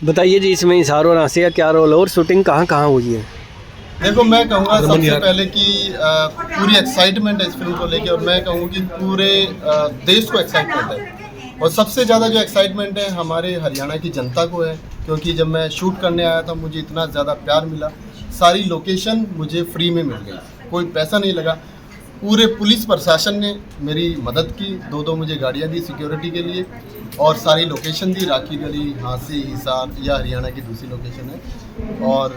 बताइए जी, इसमें हिसार और आसिया का क्या रोल है और शूटिंग कहाँ कहाँ हुई है? देखो, मैं कहूँगा सबसे पहले कि पूरी एक्साइटमेंट है इस फिल्म को लेके, और मैं कहूँ कि पूरे देश को एक्साइटमेंट है। और सबसे ज़्यादा जो एक्साइटमेंट है हमारे हरियाणा की जनता को है, क्योंकि जब मैं शूट करने आया था मुझे इतना ज़्यादा प्यार मिला। सारी लोकेशन मुझे फ्री में मिल गई, कोई पैसा नहीं लगा। पूरे पुलिस प्रशासन ने मेरी मदद की, दो मुझे गाड़ियाँ दी सिक्योरिटी के लिए, और सारी लोकेशन दी, राखी गली, हांसी, हिसार, या हरियाणा की दूसरी लोकेशन है। और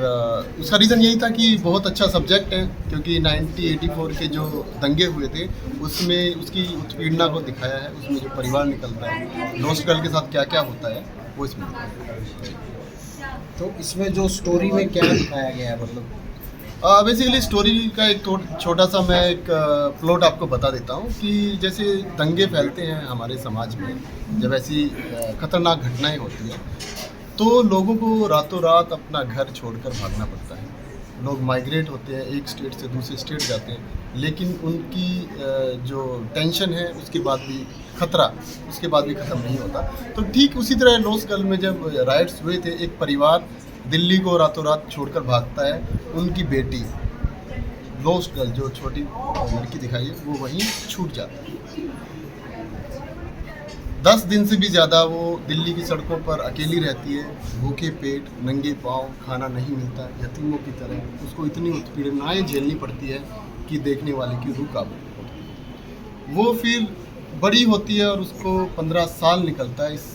उसका रीज़न यही था कि बहुत अच्छा सब्जेक्ट है, क्योंकि 1984 के जो दंगे हुए थे उसमें उसकी उत्पीड़ना को दिखाया है। उसमें जो परिवार निकलता है, लॉस्ट गर्ल के साथ क्या क्या होता है वो इसमें दिखाया है। तो इसमें जो स्टोरी में क्या दिखाया गया है, मतलब बेसिकली स्टोरी का एक छोटा सा मैं एक प्लॉट आपको बता देता हूँ कि जैसे दंगे फैलते हैं हमारे समाज में, जब ऐसी खतरनाक घटनाएं होती हैं तो लोगों को रातों रात अपना घर छोड़कर भागना पड़ता है। लोग माइग्रेट होते हैं, एक स्टेट से दूसरे स्टेट जाते हैं, लेकिन उनकी जो टेंशन है उसके बाद भी खतरा उसके बाद भी ख़त्म नहीं होता। तो ठीक उसी तरह लॉस्ट गर्ल में जब राइट्स हुए थे, एक परिवार दिल्ली को रातों रात छोड़कर भागता है। उनकी बेटी लॉस्ट गर्ल जो छोटी लड़की दिखाई है वो वहीं छूट जाती है। 10 दिन से भी ज़्यादा वो दिल्ली की सड़कों पर अकेली रहती है, भूखे पेट, नंगे पाँव, खाना नहीं मिलता, यतीमों की तरह उसको इतनी उत्पीड़नाएं झेलनी पड़ती है कि देखने वाले की रूह काबू होती है। वो फिर बड़ी होती है और उसको 15 साल निकलता है इस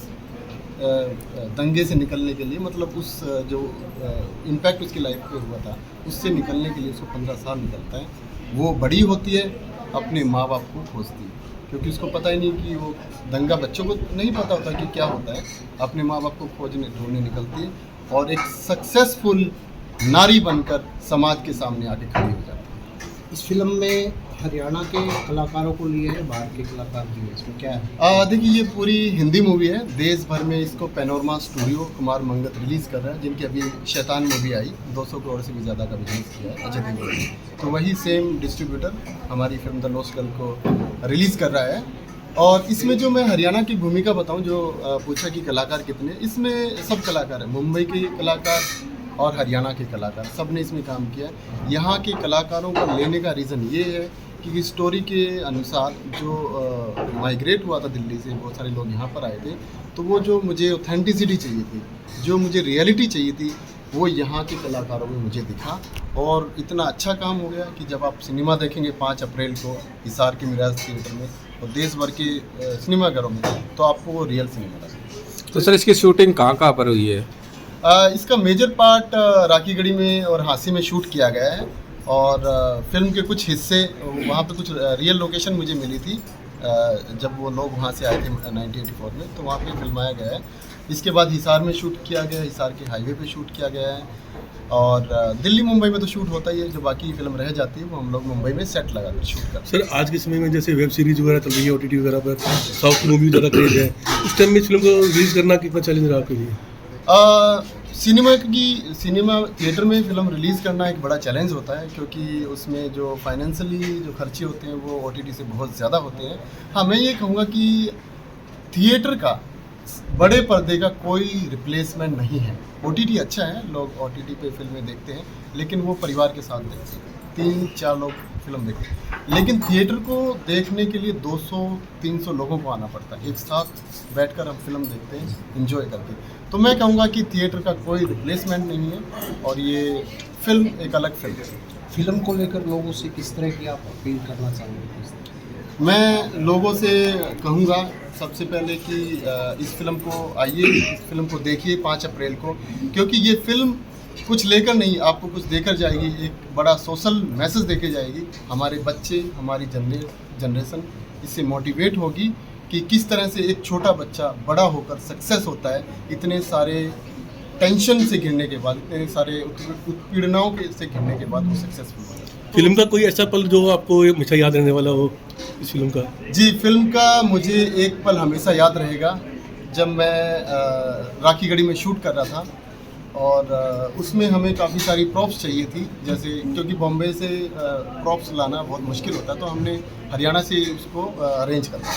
दंगे से निकलने के लिए, मतलब उस जो इम्पैक्ट उसकी लाइफ पे हुआ था उससे निकलने के लिए उसको 15 साल निकलता है। वो बड़ी होती है, अपने माँ बाप को खोजती है, क्योंकि उसको पता ही नहीं कि वो दंगा, बच्चों को नहीं पता होता कि क्या होता है। अपने माँ बाप को खोजने ढूंढने निकलती है और एक सक्सेसफुल नारी बनकर समाज के सामने आके खड़ी हो जाती है। इस फिल्म में हरियाणा के कलाकारों को लिए है, बाहर के कलाकार लिए, इसमें क्या है? देखिए, ये पूरी हिंदी मूवी है। देश भर में इसको panorama studio Kumar Mangat release कर रहा है, जिनकी अभी शैतान मूवी आई, 200 करोड़ से भी ज़्यादा का बिजनेस किया है अजय देवगन ने। तो वही सेम डिस्ट्रीब्यूटर हमारी फिल्म द लॉस्ट गर्ल को रिलीज़ कर रहा है। और इसमें जो मैं हरियाणा की भूमिका बताऊं, जो पूछा कि कलाकार कितने, इसमें सब कलाकार हैं। मुंबई के कलाकार और हरियाणा के कलाकार सब ने इसमें काम किया है। यहाँ के कलाकारों को लेने का रीज़न ये है कि स्टोरी के अनुसार जो माइग्रेट हुआ था दिल्ली से, बहुत सारे लोग यहाँ पर आए थे, तो वो जो मुझे ऑथेंटिसिटी चाहिए थी, जो मुझे रियलिटी चाहिए थी, वो यहाँ के कलाकारों में मुझे दिखा। और इतना अच्छा काम हो गया कि जब आप सिनेमा देखेंगे 5 अप्रैल को हिसार के मिराज थिएटर में और देश भर के सिनेमाघरों में, तो आपको वो रियल सिनेमा लगेगा। तो सर, इसकी शूटिंग कहाँ कहाँ पर हुई है? इसका मेजर पार्ट राखीगढ़ी में और हांसी में शूट किया गया है, और फिल्म के कुछ हिस्से वहाँ पे कुछ रियल लोकेशन मुझे मिली थी जब वो लोग वहाँ से आए थे 1984 में, तो वहाँ पे फिल्माया गया है। इसके बाद हिसार में शूट किया गया है, हिसार के हाईवे पे शूट किया गया है, और दिल्ली मुंबई में तो शूट होता ही है। जो बाकी फिल्म रह जाती है वो हम लोग मुंबई में सेट लगा कर शूट करते हैं। सर, आज के समय में जैसे वेब सीरीज वगैरह चल रही है, OTT वगैरह पर साउथ की मूवी ज़्यादा क्रेज है, उस टाइम में इस फिल्म को रिलीज करना कितना चैलेंज रहा आपके लिए? सिनेमा थिएटर में फिल्म रिलीज़ करना एक बड़ा चैलेंज होता है, क्योंकि उसमें जो फाइनेंशियली जो खर्चे होते हैं वो OTT से बहुत ज़्यादा होते हैं। हाँ, मैं ये कहूँगा कि थिएटर का, बड़े पर्दे का कोई रिप्लेसमेंट नहीं है। OTT अच्छा है, लोग OTT पे फिल्में देखते हैं, लेकिन वो परिवार के साथ देखते हैं, 3-4 लोग फिल्म देखते हैं। लेकिन थिएटर को देखने के लिए 200-300 लोगों को आना पड़ता है, एक साथ बैठकर हम फिल्म देखते हैं एंजॉय करके। तो मैं कहूँगा कि थिएटर का कोई रिप्लेसमेंट नहीं है, और ये फिल्म एक अलग फिल्म है। फिल्म को लेकर लोगों से किस तरह की आप अपील करना चाहेंगे? मैं लोगों से कहूँगा सबसे पहले कि इस फिल्म को आइए, इस फिल्म को देखिए 5 अप्रैल को, क्योंकि ये फिल्म कुछ लेकर नहीं, आपको कुछ देकर जाएगी। एक बड़ा सोशल मैसेज देके जाएगी। हमारे बच्चे, हमारी जनरेशन इससे मोटिवेट होगी कि किस तरह से एक छोटा बच्चा बड़ा होकर सक्सेस होता है, इतने सारे टेंशन से घिरने के बाद, इतने सारे उत्पीड़नाओं से घिरने के बाद वो सक्सेसफुल होता है। फिल्म का कोई ऐसा पल जो आपको हमेशा याद रहने वाला हो इस फिल्म का? जी, फिल्म का मुझे एक पल हमेशा याद रहेगा, जब मैं राखीगढ़ी में शूट कर रहा था, और उसमें हमें काफ़ी सारी प्रॉप्स चाहिए थी, जैसे क्योंकि बॉम्बे से प्रॉप्स लाना बहुत मुश्किल होता है, तो हमने हरियाणा से उसको अरेंज कर दिया।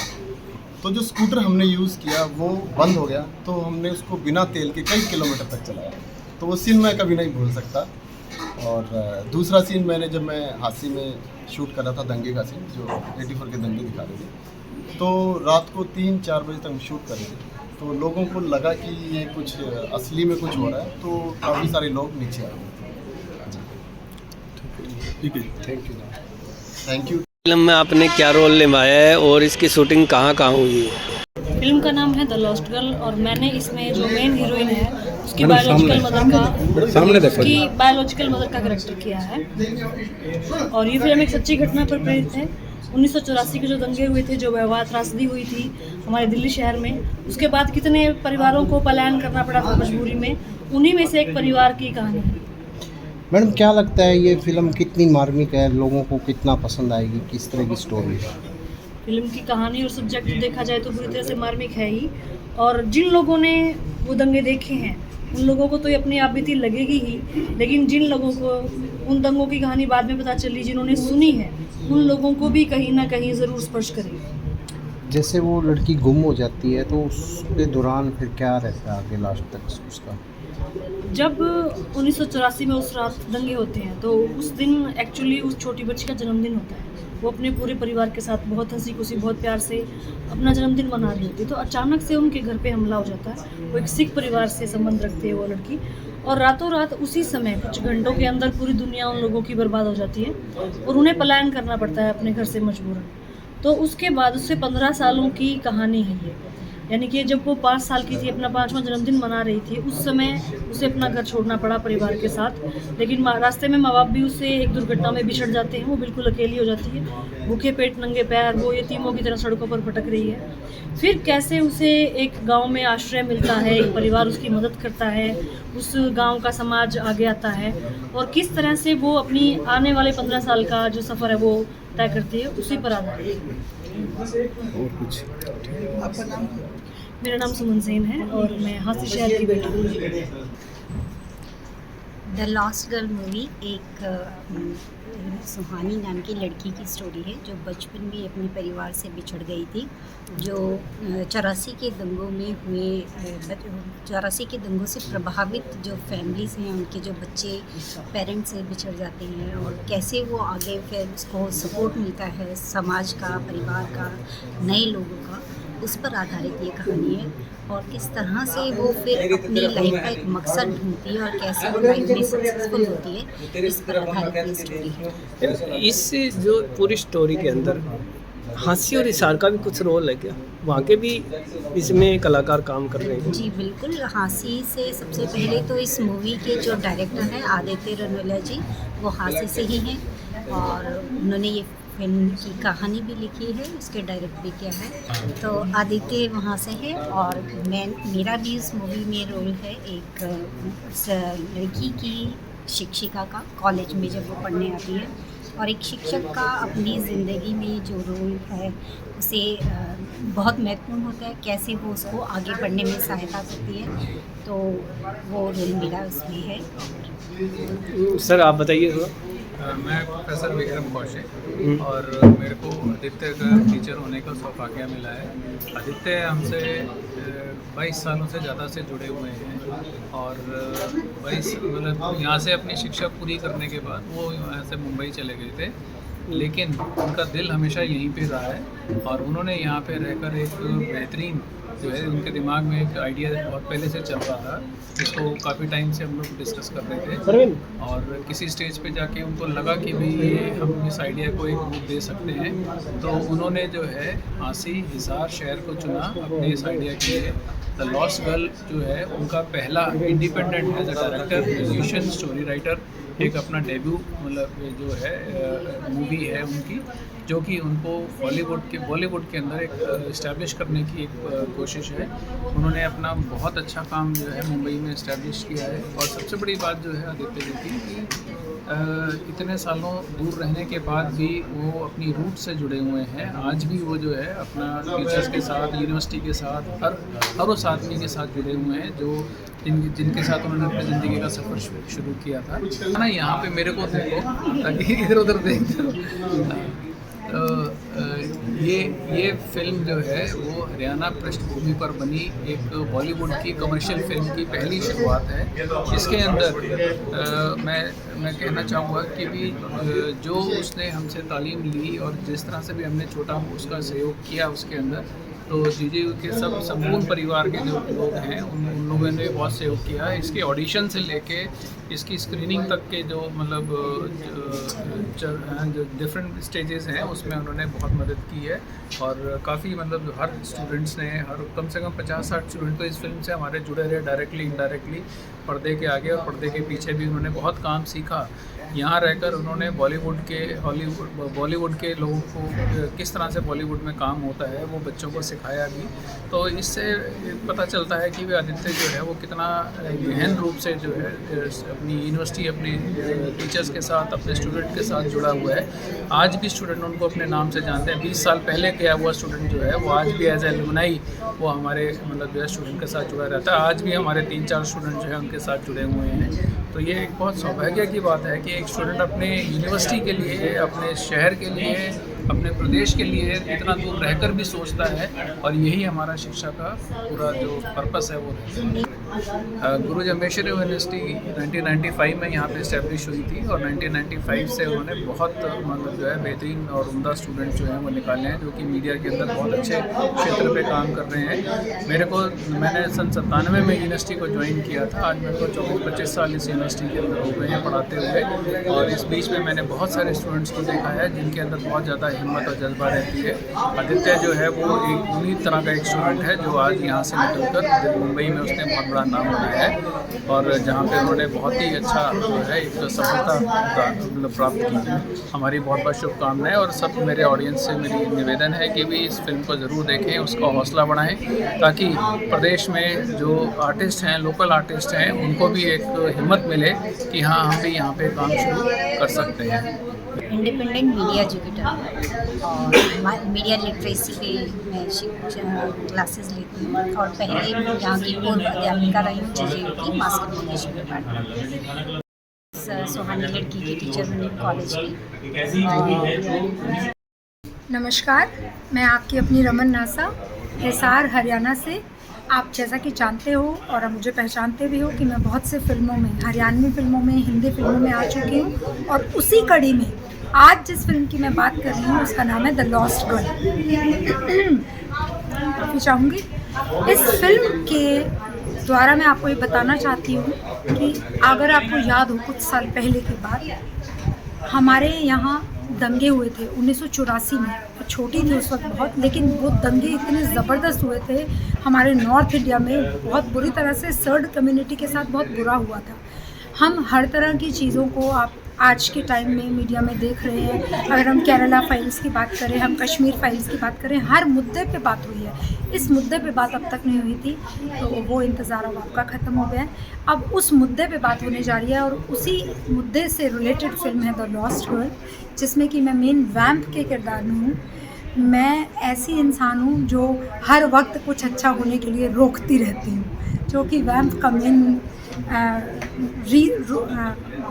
तो जो स्कूटर हमने यूज़ किया वो बंद हो गया, तो हमने उसको बिना तेल के कई किलोमीटर तक चलाया। तो वो सीन मैं कभी नहीं भूल सकता। और दूसरा सीन मैंने जब मैं हांसी में शूट कर रहा था, दंगे का सीन, जो 84 के दंगे दिखा रहे थे, तो रात को 3-4 बजे तक शूट कर रहे थे। तो लोगों को लगा कि ये कुछ असली में कुछ हो रहा है, तो काफ़ी सारे लोग नीचे आए हुए ठीक है। थे। Thank you. फिल्म में आपने क्या रोल निभाया है और इसकी शूटिंग कहाँ कहाँ हुई है? फिल्म का नाम है द लॉस्ट गर्ल और मैंने इसमें जो मेन हीरोइन है उसकी बायोलॉजिकल मदर का कैरेक्टर किया है। और ये फिल्म एक सच्ची घटना पर प्रेरित है। 1984 के जो दंगे हुए थे, जो वैवाह त्रासदी हुई थी हमारे दिल्ली शहर में, उसके बाद कितने परिवारों को पलायन करना पड़ा था मजबूरी में, उन्हीं में से एक परिवार की कहानी है। मैडम क्या लगता है ये फिल्म कितनी मार्मिक है, लोगों को कितना पसंद आएगी, किस तरह की स्टोरी है? फिल्म की कहानी और सब्जेक्ट देखा जाए तो पूरी तरह से मार्मिक है ही। और जिन लोगों ने वो दंगे देखे हैं उन लोगों को तो ये अपनी आप बीती लगेगी ही, लेकिन जिन लोगों को उन दंगों की कहानी बाद में पता चली, जिन्होंने सुनी है, उन लोगों को भी कहीं ना कहीं ज़रूर स्पर्श करेगी। जैसे वो लड़की गुम हो जाती है तो उसके दौरान फिर क्या रहता है आगे लास्ट तक उसका? जब 1984 में उस रात दंगे होते हैं तो उस दिन एक्चुअली उस छोटी बच्ची का जन्मदिन होता है। वो अपने पूरे परिवार के साथ बहुत हंसी खुशी, बहुत प्यार से अपना जन्मदिन मना रही होती है। तो अचानक से उनके घर पे हमला हो जाता है। वो एक सिख परिवार से संबंध रखती है वो लड़की, और रातों रात उसी समय कुछ घंटों के अंदर पूरी दुनिया उन लोगों की बर्बाद हो जाती है और उन्हें पलायन करना पड़ता है अपने घर से मजबूरन। तो उसके बाद उससे 15 सालों की कहानी है ये। यानी कि जब वो 5 साल की थी, अपना 5वां जन्मदिन मना रही थी, उस समय उसे अपना घर छोड़ना पड़ा परिवार के साथ। लेकिन रास्ते में माँ बाप भी उससे एक दुर्घटना में बिछड़ जाते हैं। वो बिल्कुल अकेली हो जाती है, भूखे पेट नंगे पैर वो यतीमों की तरह सड़कों पर भटक रही है। फिर कैसे उसे एक गांव में आश्रय मिलता है, एक परिवार उसकी मदद करता है, उस गांव का समाज आगे आता है, और किस तरह से वो अपनी आने वाले 15 साल का जो सफ़र है वो तय करती है, उसी पर आधारित है। और कुछ? आपका नाम? मेरा नाम सुमन सेन है और मैं हाथी शहर की बेटी हूँ। द लॉस्ट गर्ल मूवी एक सुहानी नाम की लड़की की स्टोरी है जो बचपन में अपने परिवार से बिछड़ गई थी, जो 84 के दंगों में हुए 84 के दंगों से प्रभावित जो फैमिलीज़ हैं, उनके जो बच्चे पेरेंट्स से बिछड़ जाते हैं और कैसे वो आगे फिर उसको सपोर्ट मिलता है समाज का, परिवार का, नए लोगों का, उस पर आधारित ये कहानी है। और किस तरह से वो फिर अपनी लाइफ का एक मकसद ढूंढती है और कैसे वो लाइफ में सक्सेसफुल होती है, इस पर आधारित ये स्टोरी है। इस जो पूरी स्टोरी के अंदर हास्य और इशार का भी कुछ रोल है क्या? वहाँ के भी इसमें कलाकार काम कर रहे हैं? जी बिल्कुल। हांसी से सबसे पहले तो इस मूवी के जो डायरेक्टर हैं आदित्य रनोलिया जी, वो हांसी से ही हैं और उन्होंने ये फिल्म की कहानी भी लिखी है, उसके डायरेक्ट भी किया है। तो आदित्य वहाँ से है और मेरा भी इस मूवी में रोल है एक लड़की की शिक्षिका का, कॉलेज में जब वो पढ़ने आती है, और एक शिक्षक का अपनी ज़िंदगी में जो रोल है उसे बहुत महत्वपूर्ण होता है, कैसे वो उसको आगे बढ़ने में सहायता करती है। तो वो रोल मेरा उसमें है। सर आप बताइए थोड़ा। मैं प्रोफेसर विक्रम कौशिक और मेरे को आदित्य का टीचर होने का सौभाग्य मिला है। आदित्य हमसे 22 सालों से ज़्यादा से जुड़े हुए हैं और 22 मतलब यहाँ से अपनी शिक्षा पूरी करने के बाद वो यहाँ से मुंबई चले गए थे, लेकिन उनका दिल हमेशा यहीं पे रहा है और उन्होंने यहाँ पे रहकर एक बेहतरीन जो है उनके दिमाग में एक आइडिया बहुत पहले से चल रहा था, जिसको काफ़ी टाइम से हम लोग डिस्कस कर रहे थे और किसी स्टेज पे जाके उनको लगा कि भाई ये हम इस आइडिया को एक रूप दे सकते हैं। तो उन्होंने जो है हांसी हिसार शहर को चुना अपने इस आइडिया के लिए। द लॉस्ट गर्ल जो है उनका पहला independent as a director, musician, story writer एक अपना डेब्यू मतलब जो है मूवी है उनकी, जो कि उनको बॉलीवुड के अंदर एक इस्टेब्लिश करने की एक कोशिश है। उन्होंने अपना बहुत अच्छा काम जो है मुंबई में इस्टेब्लिश किया है। और सबसे बड़ी बात जो है आदित्य जी की कि इतने सालों दूर रहने के बाद भी वो अपनी रूट से जुड़े हुए हैं। आज भी वो जो है अपना टीचर्स के साथ, यूनिवर्सिटी के साथ, हर उस आदमी के साथ जुड़े हुए हैं जो जिनके साथ उन्होंने अपनी ज़िंदगी का सफ़र शुरू किया था ना। यहाँ पे मेरे को देखो ताकि इधर उधर देख तो ये फिल्म जो है वो हरियाणा पृष्ठभूमि पर बनी एक बॉलीवुड की कमर्शियल फिल्म की पहली शुरुआत है। इसके अंदर मैं कहना चाहूँगा कि भी जो उसने हमसे तालीम ली और जिस तरह से भी हमने छोटा उसका सहयोग किया उसके अंदर, तो जीजी के सब संपूर्ण परिवार के जो लोग हैं उन लोगों ने बहुत सहयोग किया है। इसके ऑडिशन से लेके इसकी स्क्रीनिंग तक के जो मतलब जो डिफरेंट स्टेजेस हैं उसमें उन्होंने बहुत मदद की है। और काफ़ी मतलब हर स्टूडेंट्स ने कम से कम 50-60 स्टूडेंट तो इस फिल्म से हमारे जुड़े रहे, डायरेक्टली इनडायरेक्टली, पर्दे के आगे और पर्दे के पीछे भी उन्होंने बहुत काम सीखा। यहाँ रहकर उन्होंने बॉलीवुड के लोगों को किस तरह से बॉलीवुड में काम होता है वो बच्चों को सिखाया भी। तो इससे पता चलता है कि वे आदित्य जो है वो कितना गहन रूप से जो है अपनी यूनिवर्सिटी, अपनी टीचर्स के साथ, अपने स्टूडेंट के साथ जुड़ा हुआ है। आज भी स्टूडेंट उनको अपने नाम से जानते हैं। 20 साल पहले किया हुआ स्टूडेंट जो है वो आज भी एज एलुमनाई वो हमारे मतलब जो है स्टूडेंट के साथ जुड़ा रहता है। आज भी हमारे 3-4 स्टूडेंट जो है उनके साथ जुड़े हुए हैं। तो ये एक बहुत सौभाग्य की बात है कि एक स्टूडेंट अपने यूनिवर्सिटी के लिए, अपने शहर के लिए, अपने प्रदेश के लिए इतना दूर रहकर भी सोचता है। और यही हमारा शिक्षा का पूरा जो पर्पस है वो है। गुरु जम्बेश्वर यूनिवर्सिटी 1995 में यहाँ पे इस्टेब्लिश हुई थी और 1995 से उन्होंने बहुत मतलब जो है बेहतरीन और उम्दा स्टूडेंट जो हैं वो निकाले हैं, जो कि मीडिया के अंदर बहुत अच्छे क्षेत्र पे काम कर रहे हैं। मैंने सन 97 में यूनिवर्सिटी को ज्वाइन किया था। आज मेरे को 24-25 साल इस यूनिवर्सिटी के अंदर हो गए हैं पढ़ाते हुए। और इस बीच में मैंने बहुत सारे स्टूडेंट्स को देखा है जिनके अंदर बहुत ज़्यादा हिम्मत और जज्बा रहती है। आदित्य जो है वो एक उन्हीं तरह का एक स्टूडेंट है जो आज यहाँ से निकलकर मुंबई में उसने बहुत बड़ा नाम बनाया है और जहाँ पे उन्होंने बहुत ही अच्छा जो है एक सफलता मतलब प्राप्त की है। हमारी बहुत बहुत शुभकामनाएं। और सब मेरे ऑडियंस से मेरी निवेदन है कि भी इस फिल्म को ज़रूर देखें, उसका हौसला बढ़ाएं, ताकि प्रदेश में जो आर्टिस्ट हैं, लोकल आर्टिस्ट हैं, उनको भी एक हिम्मत मिले कि हाँ हम भी यहाँ पे काम शुरू कर सकते हैं। इंडिपेंडेंट मीडिया एजुकेटर और मीडिया लिटरेसी पे मैं क्लासेस लेती हूँ और पहले यहाँ की पूर्व अध्यापिका रही हूँ जीजीयू की मास कम्युनिकेशन डिपार्टमेंट। सुहानी लड़की की टीचर बनी कॉलेज की। नमस्कार, मैं आपकी अपनी रमन नासा, हिसार हरियाणा से। आप जैसा कि जानते हो और आप मुझे पहचानते भी हो कि मैं बहुत से फिल्मों में, हरियाणवी फिल्मों में, हिंदी फिल्मों में आ चुकी हूँ। और उसी कड़ी में आज जिस फिल्म की मैं बात कर रही हूँ उसका नाम है द लॉस्ट गर्ल। काफ़ी चाहूँगी इस फिल्म के द्वारा मैं आपको ये बताना चाहती हूँ कि अगर आपको याद हो कुछ साल पहले की बात, हमारे यहाँ दंगे हुए थे 1984 में। तो छोटी थी उस वक्त बहुत, लेकिन वो दंगे इतने ज़बरदस्त हुए थे हमारे नॉर्थ इंडिया में, बहुत बुरी तरह से सर्ड कम्युनिटी के साथ बहुत बुरा हुआ था। हम हर तरह की चीज़ों को आप आज के टाइम में मीडिया में देख रहे हैं। अगर हम केरला फाइल्स की बात करें, हम कश्मीर फाइल्स की बात करें, हर मुद्दे पे बात हुई है। इस मुद्दे पे बात अब तक नहीं हुई थी, तो वो इंतज़ार अब आपका ख़त्म हो गया है। अब उस मुद्दे पे बात होने जा रही है और उसी मुद्दे से रिलेटेड फिल्म है द लॉस्ट गर्ल, जिसमें कि मैं मेन वैम्प के किरदार में हूँ। मैं ऐसी इंसान हूँ जो हर वक्त कुछ अच्छा होने के लिए रोकती रहती हूँ, जो कि वैम्प का मेन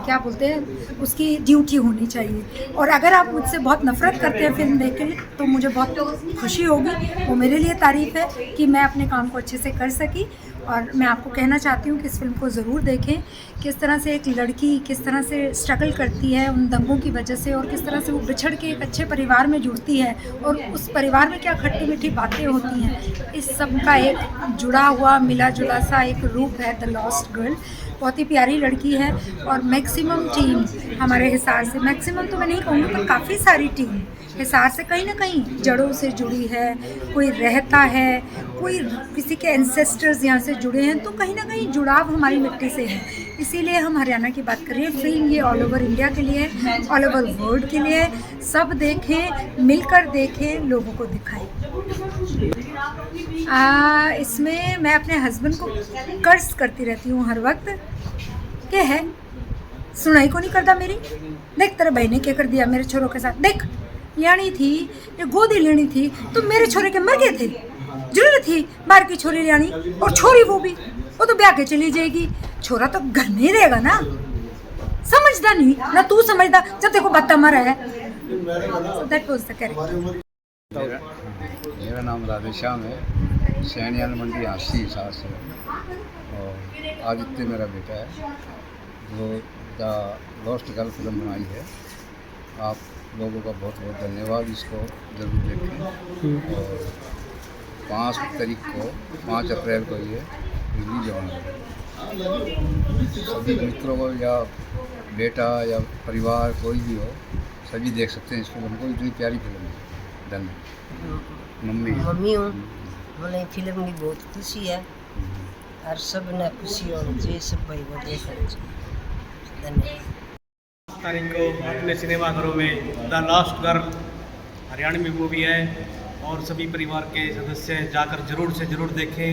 क्या बोलते हैं उसकी ड्यूटी होनी चाहिए। और अगर आप मुझसे बहुत नफ़रत करते हैं फिल्म देख के तो मुझे बहुत खुशी होगी। वो मेरे लिए तारीफ़ है कि मैं अपने काम को अच्छे से कर सकी। और मैं आपको कहना चाहती हूँ कि इस फिल्म को ज़रूर देखें। किस तरह से एक लड़की किस तरह से स्ट्रगल करती है उन दंगों की वजह से, और किस तरह से वो बिछड़ के एक अच्छे परिवार में जुड़ती है और उस परिवार में क्या खट्टी मीठी बातें होती हैं, इस सब का एक जुड़ा हुआ मिला जुला सा एक रूप है द लॉस्ट गर्ल। बहुत ही प्यारी लड़की है और मैक्सिमम टीम हमारे हिसार से, मैक्सिमम तो मैं नहीं कहूँगी पर काफ़ी सारी टीम हिसार से कहीं ना कहीं जड़ों से जुड़ी है। कोई रहता है, कोई किसी के एंसेस्टर्स यहाँ से जुड़े हैं, तो कहीं ना कहीं जुड़ाव हमारी मिट्टी से है। इसीलिए हम हरियाणा की बात कर रहे हैं। फिल्म ये ऑल ओवर इंडिया के लिए, ऑल ओवर वर्ल्ड के लिए, सब देखें, मिलकर देखें, लोगों को दिखाएं। इसमें मैं अपने हस्बैंड को कर्ज करती रहती हूँ हर वक्त, क्या है सुनाई को नहीं करता मेरी। देख तेरे भाई ने क्या कर दिया मेरे छोरों के साथ, देख लेनी थी ये गोदी लेनी थी तो मेरे छोरे के मर गए थे, जरूरत थी बाहर की छोरी लेनी, और छोरी वो तो ब्याह के चली जाएगी, छोरा तो घर में ही रहेगा ना। समझदा नहीं ना तू, समझदा जब देखो बत्ता मरा है। So that was the character. मेरा नाम राधेश्याम है, सैनियान मंडी हांसी सास है और आदित्य मेरा बेटा है जो द लॉस्ट गर्ल फिल्म बनाई है। आप लोगों का बहुत बहुत धन्यवाद, इसको ज़रूर देखें। और 5 अप्रैल को ये रिलीज होना है। सभी मित्रों को या बेटा या परिवार कोई भी हो, सभी देख सकते हैं इस फिल्म को। इतनी प्यारी फिल्म है। धन्यवाद। मम्मी हूँ, मैंने फिल्म की बहुत खुशी है और सब ने खुशी होनी चाहिए, सब भाई को देखना चाहिए। धन्यवाद। तारीख को अपने सिनेमाघरों में the last girl Haryanvi movie है और सभी परिवार के सदस्य जाकर ज़रूर से ज़रूर देखें।